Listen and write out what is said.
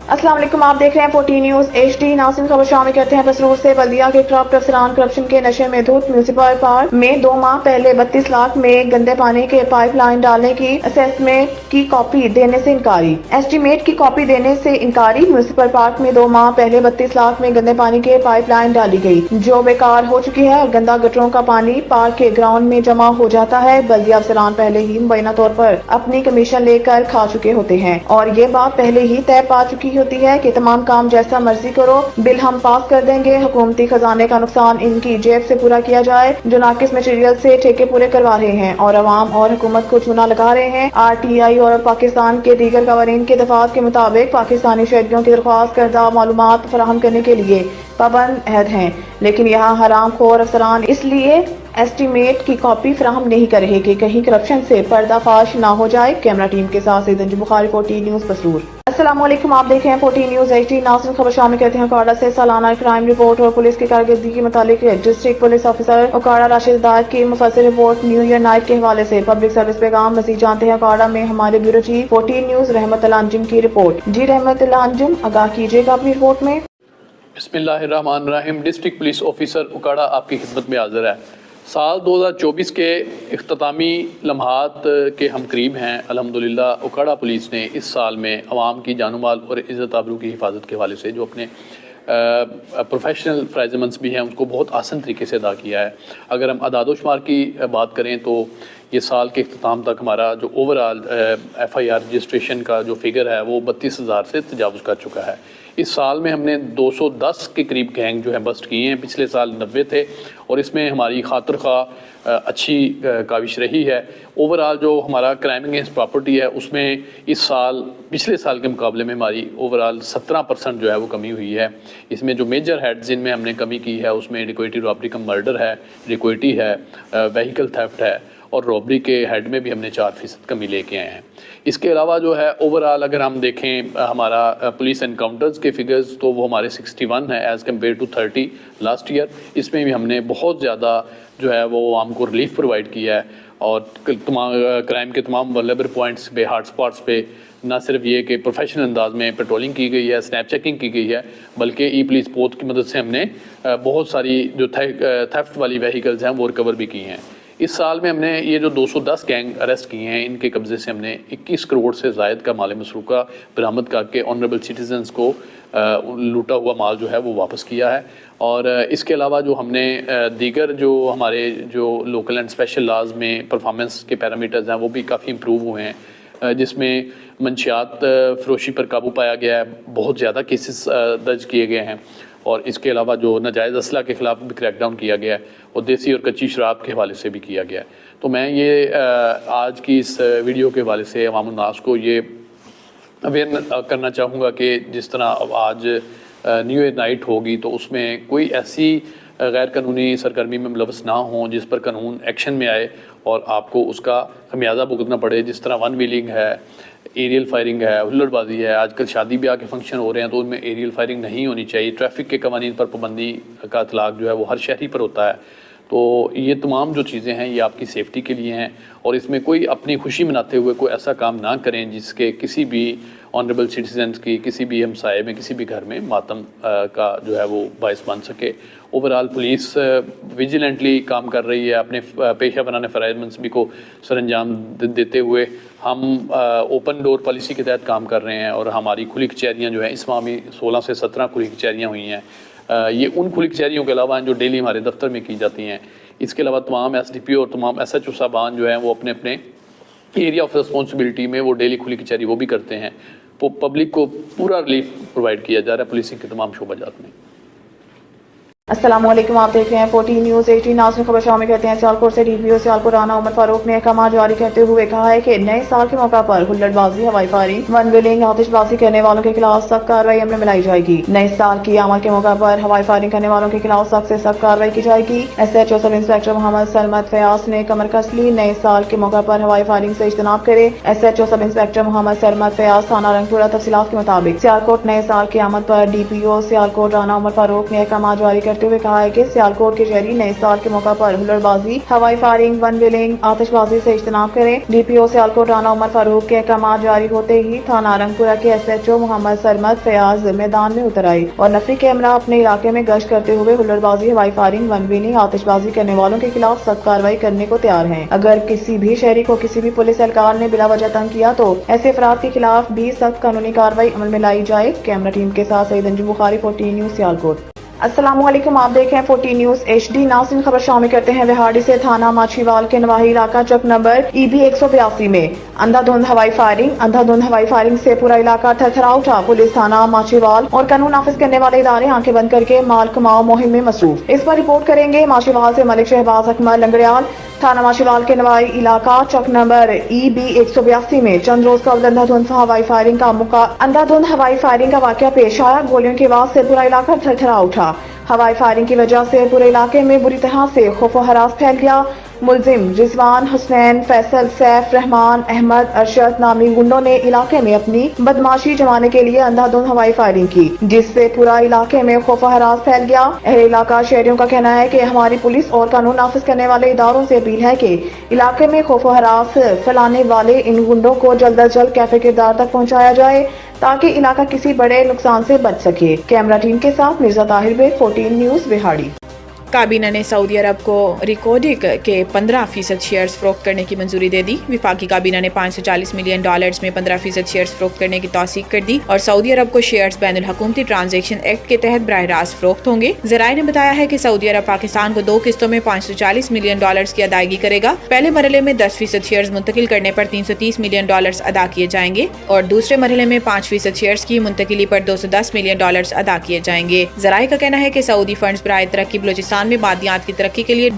अस्सलाम वालेकुम, आप देख रहे हैं 14 न्यूज HD। नाज़रीन, खबर शामिल करते हैं बसरूर से। बल्दिया के करप्ट अफसरान करप्शन के नशे में धुत। म्यूनिसिपल पार्क में 2 माह पहले 32 लाख में गंदे पानी के पाइपलाइन डालने की असेसमेंट की कॉपी देने से इनकारी। एस्टीमेट की कॉपी देने से इनकारी। म्यूनिसिपल पार्क में 2 माह पहले 32 लाख में गंदे पानी के पाइपलाइन डाली गई, जो बेकार हो चुकी है और गंदा गटरों का पानी पार्क के ग्राउंड में जमा हो जाता है। बल्दिया अफसरान पहले ही मुबैना तौर पर अपनी कमीशन लेकर खा चुके होते हैं और ये बात पहले ही तय पा चुकी होती है कि तमाम काम जैसा मर्जी करो, बिल हम पास कर देंगे। हुकूमती खजाने का नुकसान इनकी जेब से पूरा किया जाए, जो नाकिस मटेरियल से ठेके पूरे करवा रहे हैं और अवाम और हुकूमत को चूना लगा रहे हैं। RTI और पाकिस्तान के दीगर कवानीन के दफात के मुताबिक पाकिस्तानी शहरियों की दरख्वास्त करदा मालूमात फराहम करने के लिए पाबंद अहद हैं, लेकिन यहाँ हराम खोर अफसरान इसलिए एस्टीमेट की कॉपी फराहम नहीं कर रहे कि कहीं करप्शन से पर्दाफाश ना हो जाए। कैमरा टीम के साथ सईद अंजुम बुखारी, 14 न्यूज बसरूर। अस्सलाम वालेकुम, आप देख रहे हैं 14 न्यूज HD। नाज़रीन, खबर शामिल करते हैं उकाड़ा से। सालाना क्राइम रिपोर्ट और पुलिस की कारकर्दगी के मुतालिक डिस्ट्रिक्ट पुलिस ऑफिसर उकाड़ा राशिद हिदायत की मुफस्सिल रिपोर्ट न्यू ईयर नाइट के हवाले से पब्लिक सर्विस पैगाम। मज़ीद जानते हैं उकाड़ा में हमारे ब्यूरो चीफ 14 न्यूज रहमत अंजुम की रिपोर्ट। जी रहमत अंजुम, आगाह कीजिएगा अपनी रिपोर्ट में। बिस्मिल्लाहिर्रहमानिर्रहीम। डिस्ट्रिक्ट पुलिस ऑफिसर उकाड़ा आपकी खिदमत में हाजिर है। साल 2024 के इख्तितामी लम्हात के हम करीब हैं। अल्हम्दुलिल्लाह उकाड़ा पुलिस ने इस साल में अवाम की जान माल और इज़्ज़त आबरू की हिफाजत के हवाले से जो अपने प्रोफेशनल फ़राइज़ भी हैं उसको बहुत आसान तरीके से अदा किया है। अगर हम अदाद शुमार की बात करें तो ये साल के इख्तिताम तक हमारा जो ओवरऑल FIR रजिस्ट्रेशन का जो फिगर है वो 32,000 से तजावुज़ कर चुका है। इस साल में हमने 210 के करीब गैंग जो है बस्ट किए हैं। पिछले साल 90 थे और इसमें हमारी खातिर खा अच्छी काविश रही है। ओवरऑल जो हमारा क्राइम अगेंस्ट प्रॉपर्टी है उसमें इस साल पिछले साल के मुकाबले में हमारी ओवरऑल 17% जो है वो कमी हुई है। इसमें जो मेजर हेड्स जिनमें हमने कमी की है उसमें डिकोइटी रॉबरी का मर्डर है, डिकोइटी है, व्हीकल थेफ्ट है और रॉबरी के हेड में भी हमने 4% कमी लेके आए हैं। इसके अलावा जो है ओवरऑल अगर हम देखें हमारा पुलिस एनकाउंटर्स के फिगर्स तो वो हमारे 61 है as compare to 30 last year. इसमें भी हमने बहुत ज़्यादा जो है वो आवाम को रिलीफ प्रोवाइड किया है और तमाम क्राइम के तमाम वल्नरेबल पॉइंट्स पे, हॉट स्पॉट्स पे ना सिर्फ ये कि प्रोफेशनल अंदाज में पेट्रोलिंग की गई है, स्नैप चेकिंग की गई है, बल्कि ई-पुलिस पोत की मदद से हमने बहुत सारी जो थेफ्ट वाली व्हीकल्स हैं वो रिकवर भी की हैं। इस साल में हमने ये जो 210 गैंग अरेस्ट किए हैं इनके कब्ज़े से हमने 21 करोड़ से ज़ायद का माल मसरूक़ा बरामद करके ऑनरेबल सिटीजन्स को लूटा हुआ माल जो है वो वापस किया है। और इसके अलावा जो हमने दीगर जो हमारे जो लोकल एंड स्पेशल लाज में परफॉर्मेंस के पैरामीटर्स हैं वो भी काफ़ी इम्प्रूव हुए हैं, जिसमें मंशियात फ़रोशी पर काबू पाया गया है, बहुत ज़्यादा केसेस दर्ज किए गए हैं और इसके अलावा जो नाजायज़ असला के ख़िलाफ़ भी क्रैकडाउन किया गया है और देसी और कच्ची शराब के हवाले से भी किया गया है। तो मैं ये आज की इस वीडियो के हवाले से अवाम उन्नास को ये अवेयर करना चाहूँगा कि जिस तरह आज न्यू ईयर नाइट होगी तो उसमें कोई ऐसी गैर कानूनी सरगर्मी में मुलव्वस ना हों जिस पर कानून एक्शन में आए और आपको उसका खमियाजा भुगतना पड़े। जिस तरह वन व्हीलिंग है, एरियल फायरिंग है, हुल्लड़बाजी है, आजकल शादी ब्याह के फंक्शन हो रहे हैं तो उनमें एरियल फायरिंग नहीं होनी चाहिए। ट्रैफिक के कवानीन पर पाबंदी का इतलाक जो है वो हर शहरी पर होता है। तो ये तमाम जो चीज़ें हैं ये आपकी सेफ्टी के लिए हैं और इसमें कोई अपनी खुशी मनाते हुए कोई ऐसा काम ना करें जिसके किसी भी ऑनरेबल सिटीजन्स की किसी भी हमसाये में किसी भी घर में मातम का जो है वो बायस बन सके। ओवरऑल पुलिस विजिलेंटली काम कर रही है, अपने पेशा बनाने फ़राइज़ भी को सरअंजाम देते हुए हम ओपन डोर पॉलिसी के तहत काम कर रहे हैं और हमारी खुली कचहरियाँ जो हैं इस माह में 16 से 17 खुली कचहरियाँ हुई हैं। ये उन खुली कचहरियों के अलावा जो डेली हमारे दफ्तर में की जाती हैं। इसके अलावा तमाम SDPO और तमाम SHO साहबान जो हैं वो अपने अपने एरिया ऑफ रिस्पॉन्सिबिलिटी में वो डेली खुली कचहरी वो भी करते हैं। तो पब्लिक को पूरा रिलीफ प्रोवाइड किया जा रहा है पुलिसिंग के तमाम शोबाजात में। अस्सलाम वालेकुम, आप देख रहे हैं 14 न्यूज HD। नाज़रीन, खबर शामिल करते हैं सियालकोट से। DPO सियालकोट राना उमर फारूक ने अहकाम जारी करते हुए कहा है कि नए साल के मौका पर हुल्लड़बाजी, हवाई फायरिंग, वन व्हीलिंग, आतिशबाजी करने वालों के खिलाफ सख्त कार्रवाई अमल में लाई जाएगी। नए साल की आमद के मौका पर हवाई फायरिंग करने वालों के खिलाफ सख्त से सख्त कार्रवाई की जाएगी। SHO sub inspector Mohammad सलमत Fayaz ने कमर कस ली। नए साल के मौका पर हवाई फायरिंग से इज्तनाब करे। SHO sub inspector Mohammad सलमत Fayaz, थाना रंगपुरा। तफसीलात के मुताबिक सियालकोट नए साल की आमद पर DPO सियालकोट राना उमर फारूक ने अहकाम जारी करते करते हुए कहा है कि सियालकोट के शहरी नए साल के मौका पर हुल्लड़बाजी, हवाई फायरिंग, वन व्हीलिंग, आतिशबाजी से इज्तनाब करें। डीपीओ सियालकोट राना उमर फारूक के अहकाम जारी होते ही थाना रंगपुरा के SHO मोहम्मद सरमद फयाज मैदान में उतर आए और नफरी कैमरा अपने इलाके में गश्त करते हुए हुल्लड़बाजी, हवाई फायरिंग, वन व्हीलिंग, आतिशबाजी करने वालों के खिलाफ सख्त कार्रवाई करने को तैयार हैं। अगर किसी भी शहरी को किसी भी पुलिस एहलकार ने बिला वजह तंग किया तो ऐसे अफराद के खिलाफ भी सख्त कानूनी कार्रवाई अमल में लाई जाए। कैमरा टीम के साथ सईद अंजुम बुखारी, 14 न्यूज़ सियालकोट। अस्सलामुअलैकुम, आप देख रहे हैं 14 न्यूज़ HD। नाज़रीन, खबर शामिल करते हैं विहाड़ी से। थाना माछीवाल के नवाही इलाका चक नंबर EB 182 में अंधाधुंध हवाई फायरिंग से पूरा इलाका थरथरा उठा। पुलिस, थाना माछीवाल और कानून नाफिज करने वाले इदारे आंखें बंद करके माल कमाओ मुहिम में मसरूफ। इस पर रिपोर्ट करेंगे माछीवाल से मलिक शहबाज अकमल लंगड़ियाल। थाना माछीवाल के नवाही इलाका चक नंबर EB 182 में चंद रोज कबल अंधाधुंध हवाई फायरिंग का वाकया पेश आया। गोलियों की आवाज से पूरा इलाका थरथरा उठा। हवाई फायरिंग की वजह से पूरे इलाके में बुरी तरह से खौफ व हरास फैल गया। मुलजिम रिजवान, हुसैन, फैसल, सैफ, रहमान, अहमद, अरशद नामी गुंडों ने इलाके में अपनी बदमाशी जमाने के लिए अंधाधुंध हवाई फायरिंग की, जिससे पूरा इलाके में खौफ व हरास फैल गया। अहले इलाका शहरियों का कहना है कि हमारी पुलिस और कानून नाफिज करने वाले इदारों से अपील है कि इलाके में खौफ व हरास फैलाने वाले इन गुंडों को जल्द अज जल्द कैफे किरदार तक पहुँचाया जाए ताकि इलाका किसी बड़े नुकसान से बच सके। कैमरा टीम के साथ मिर्जा ताहिर बेग, 14 न्यूज़ विहाड़ी। काबीना ने सऊदी अरब को रिकोडिक के 15% शेयर्स फरोख्त करने की मंजूरी दे दी। विफाकी काबीना ने $540 मिलियन में 15% शेयर्स फरोख्त करने की तौसीक कर दी और सऊदी अरब को शेयर्स बैनुल हुकूमती ट्रांजैक्शन एक्ट के तहत बराह रास्त फरोख्त होंगे। ज़राए ने बताया है कि सऊदी अरब पाकिस्तान को 2 किस्तों में $540 मिलियन की अदायगी करेगा। पहले मरहले में 10% शेयर्स मुंतकिल करने पर $330 मिलियन अदा किए जाएंगे और दूसरे मरहले में 5% शेयर्स की मुंतकिली पर $210 मिलियन अदा किए जाएंगे। ज़राए का कहना है कि सऊदी फंड्स बराए तरक्की बलूचिस्तान में बादियात की तरक्की के लिए